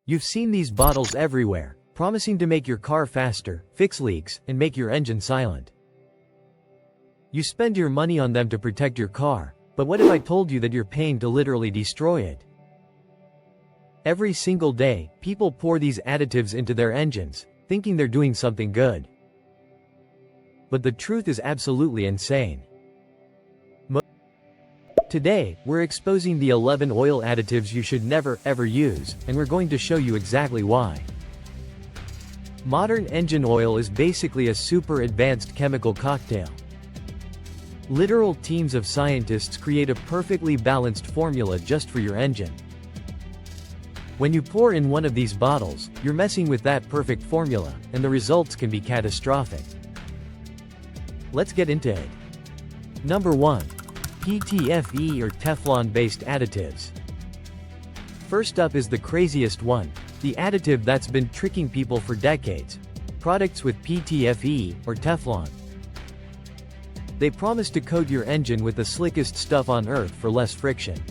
You've seen these bottles everywhere, promising to make your car faster, fix leaks, and make your engine silent. You spend your money on them to protect your car, but what if I told you that you're paying to literally destroy it? Every single day, people pour these additives into their engines, thinking they're doing something good. But the truth is absolutely insane. Today, we're exposing the 11 oil additives you should never, ever use, and we're going to show you exactly why. Modern engine oil is basically a super advanced chemical cocktail. Literal teams of scientists create a perfectly balanced formula just for your engine. When you pour in one of these bottles, you're messing with that perfect formula, and the results can be catastrophic. Let's get into it. Number 1. PTFE or Teflon-based additives. First up is the craziest one, the additive that's been tricking people for decades. Products with PTFE or Teflon. They promise to coat your engine with the slickest stuff on earth for less friction.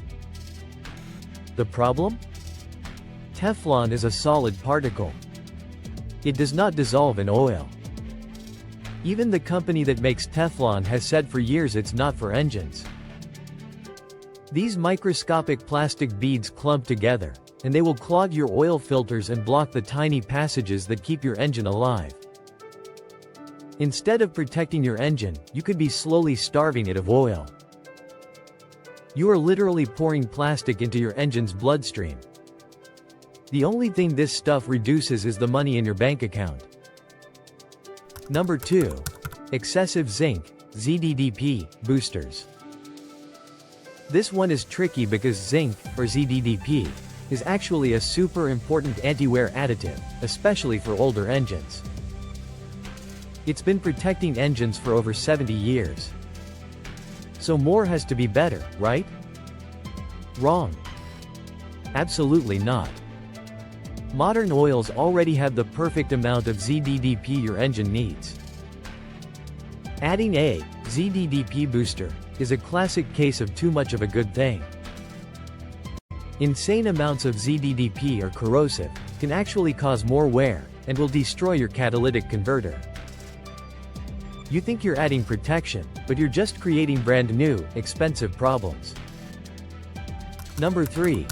The problem? Teflon is a solid particle. It does not dissolve in oil. Even the company that makes Teflon has said for years it's not for engines. These microscopic plastic beads clump together, and they will clog your oil filters and block the tiny passages that keep your engine alive. Instead of protecting your engine, you could be slowly starving it of oil. You are literally pouring plastic into your engine's bloodstream. The only thing this stuff reduces is the money in your bank account. Number 2. Excessive zinc, ZDDP, boosters. This one is tricky because zinc, or ZDDP, is actually a super important anti-wear additive, especially for older engines. It's been protecting engines for over 70 years. So more has to be better, right? Wrong. Absolutely not. Modern oils already have the perfect amount of ZDDP your engine needs. Adding a ZDDP booster is a classic case of too much of a good thing. Insane amounts of ZDDP are corrosive, can actually cause more wear, and will destroy your catalytic converter. You think you're adding protection, but you're just creating brand new, expensive problems. Number 3.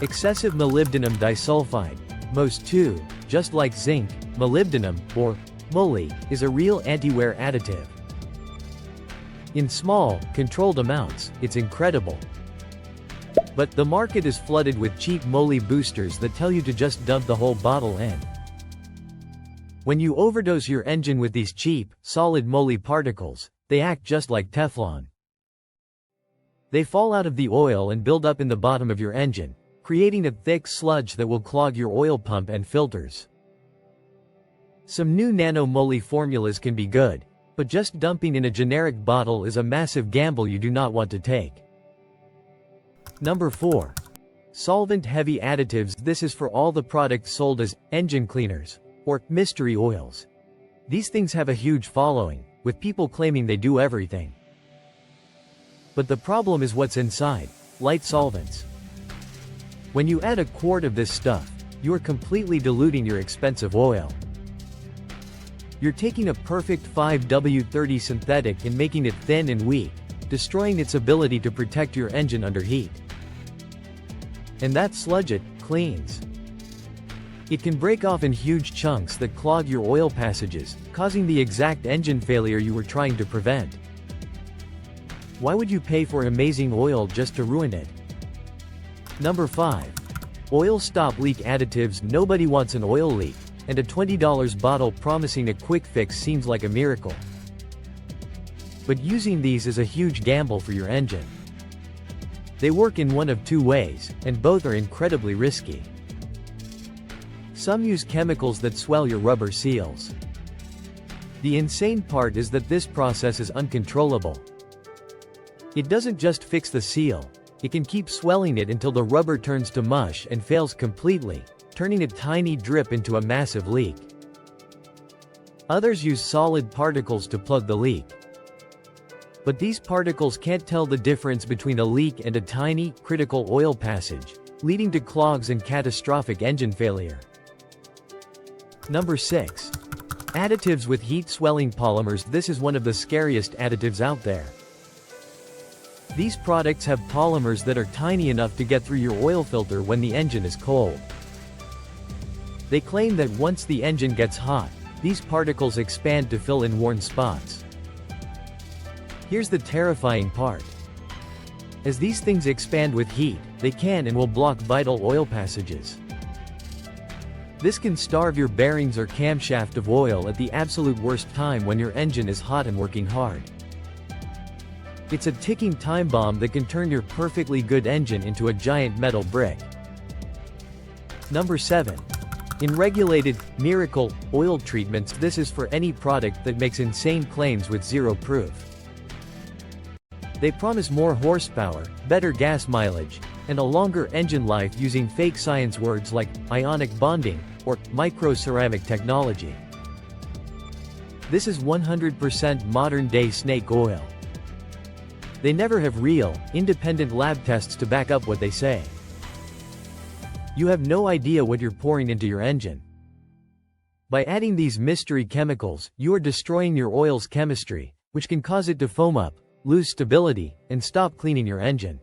Excessive molybdenum disulfide, MOS2, just like zinc, molybdenum, or moly, is a real anti-wear additive. In small, controlled amounts, it's incredible. But the market is flooded with cheap moly boosters that tell you to just dump the whole bottle in. When you overdose your engine with these cheap, solid moly particles, they act just like Teflon. They fall out of the oil and build up in the bottom of your engine, creating a thick sludge that will clog your oil pump and filters. Some new nano-moly formulas can be good, but just dumping in a generic bottle is a massive gamble you do not want to take. Number 4. Solvent-heavy additives. This is for all the products sold as engine cleaners or mystery oils. These things have a huge following, with people claiming they do everything. But the problem is what's inside: light solvents. When you add a quart of this stuff, you are completely diluting your expensive oil. You're taking a perfect 5W30 synthetic and making it thin and weak, destroying its ability to protect your engine under heat. And that sludge it cleans. It can break off in huge chunks that clog your oil passages, causing the exact engine failure you were trying to prevent. Why would you pay for amazing oil just to ruin it? Number 5. Oil stop leak additives. Nobody wants an oil leak, and a $20 bottle promising a quick fix seems like a miracle. But using these is a huge gamble for your engine. They work in one of two ways, and both are incredibly risky. Some use chemicals that swell your rubber seals. The insane part is that this process is uncontrollable. It doesn't just fix the seal, it can keep swelling it until the rubber turns to mush and fails completely, turning a tiny drip into a massive leak. Others use solid particles to plug the leak. But these particles can't tell the difference between a leak and a tiny, critical oil passage, leading to clogs and catastrophic engine failure. Number 6. Additives with heat-swelling polymers. This is one of the scariest additives out there. These products have polymers that are tiny enough to get through your oil filter when the engine is cold. They claim that once the engine gets hot, these particles expand to fill in worn spots. Here's the terrifying part. As these things expand with heat, they can and will block vital oil passages. This can starve your bearings or camshaft of oil at the absolute worst time when your engine is hot and working hard. It's a ticking time bomb that can turn your perfectly good engine into a giant metal brick. Number 7. In regulated, miracle, oil treatments. This is for any product that makes insane claims with zero proof. They promise more horsepower, better gas mileage, and a longer engine life using fake science words like ionic bonding or microceramic technology. This is 100% modern-day snake oil. They never have real, independent lab tests to back up what they say. You have no idea what you're pouring into your engine. By adding these mystery chemicals, you are destroying your oil's chemistry, which can cause it to foam up, lose stability, and stop cleaning your engine.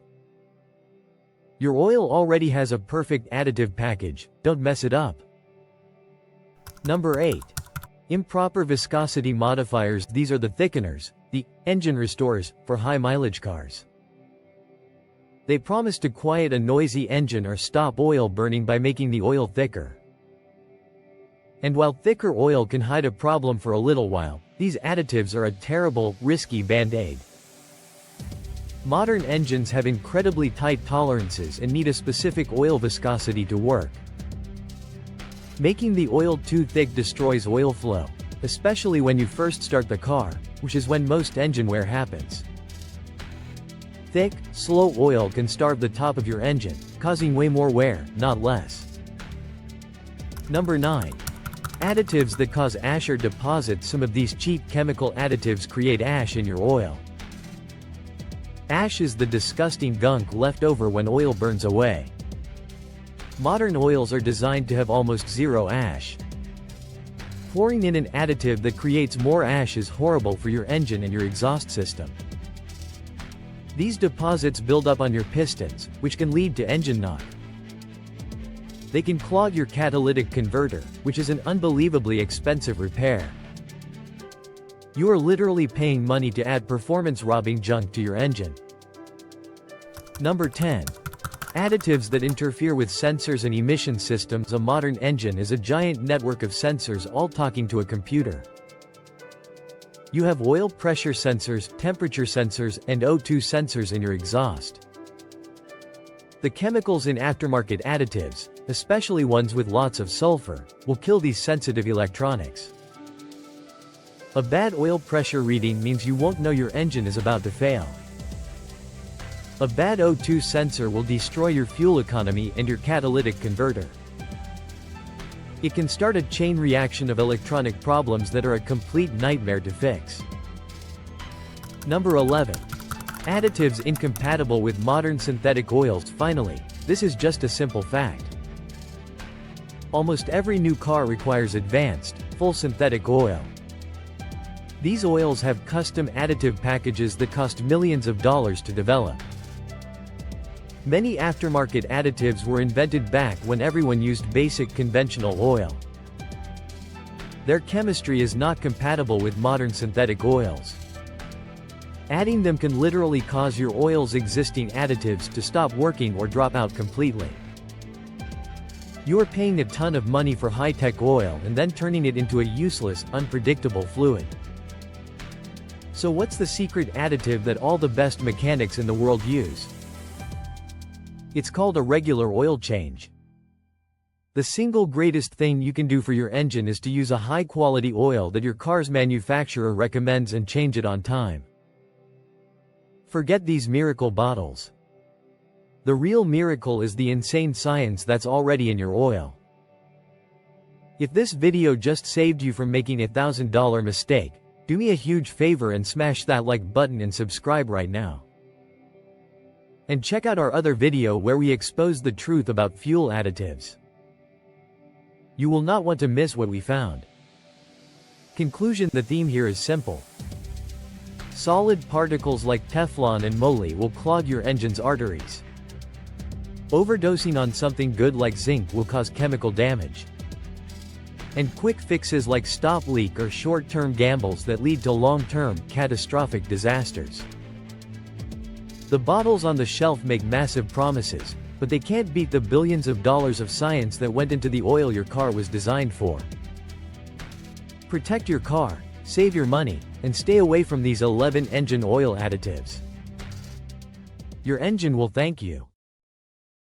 Your oil already has a perfect additive package, don't mess it up. Number 8. Improper viscosity modifiers. These are the thickeners, the engine restorers, for high-mileage cars. They promise to quiet a noisy engine or stop oil burning by making the oil thicker. And while thicker oil can hide a problem for a little while, these additives are a terrible, risky band-aid. Modern engines have incredibly tight tolerances and need a specific oil viscosity to work. Making the oil too thick destroys oil flow, especially when you first start the car, which is when most engine wear happens. Thick, slow oil can starve the top of your engine, causing way more wear, not less. Number 9. Additives that cause ash or deposits. Some of these cheap chemical additives create ash in your oil. Ash is the disgusting gunk left over when oil burns away. Modern oils are designed to have almost zero ash. Pouring in an additive that creates more ash is horrible for your engine and your exhaust system. These deposits build up on your pistons, which can lead to engine knock. They can clog your catalytic converter, which is an unbelievably expensive repair. You are literally paying money to add performance-robbing junk to your engine. Number 10. Additives that interfere with sensors and emission systems. A modern engine is a giant network of sensors all talking to a computer. You have oil pressure sensors, temperature sensors, and O2 sensors in your exhaust. The chemicals in aftermarket additives, especially ones with lots of sulfur, will kill these sensitive electronics. A bad oil pressure reading means you won't know your engine is about to fail. A bad O2 sensor will destroy your fuel economy and your catalytic converter. It can start a chain reaction of electronic problems that are a complete nightmare to fix. Number 11. Additives incompatible with modern synthetic oils. Finally, this is just a simple fact. Almost every new car requires advanced, full synthetic oil. These oils have custom additive packages that cost millions of dollars to develop. Many aftermarket additives were invented back when everyone used basic conventional oil. Their chemistry is not compatible with modern synthetic oils. Adding them can literally cause your oil's existing additives to stop working or drop out completely. You are paying a ton of money for high-tech oil and then turning it into a useless, unpredictable fluid. So what's the secret additive that all the best mechanics in the world use? It's called a regular oil change. The single greatest thing you can do for your engine is to use a high-quality oil that your car's manufacturer recommends and change it on time. Forget these miracle bottles. The real miracle is the insane science that's already in your oil. If this video just saved you from making a $1,000 mistake, do me a huge favor and smash that like button and subscribe right now. And check out our other video where we expose the truth about fuel additives. You will not want to miss what we found. Conclusion: the theme here is simple. Solid particles like Teflon and moly will clog your engine's arteries. Overdosing on something good like zinc will cause chemical damage. And quick fixes like stop leak are short-term gambles that lead to long-term, catastrophic disasters. The bottles on the shelf make massive promises, but they can't beat the billions of dollars of science that went into the oil your car was designed for. Protect your car, save your money, and stay away from these 11 engine oil additives. Your engine will thank you.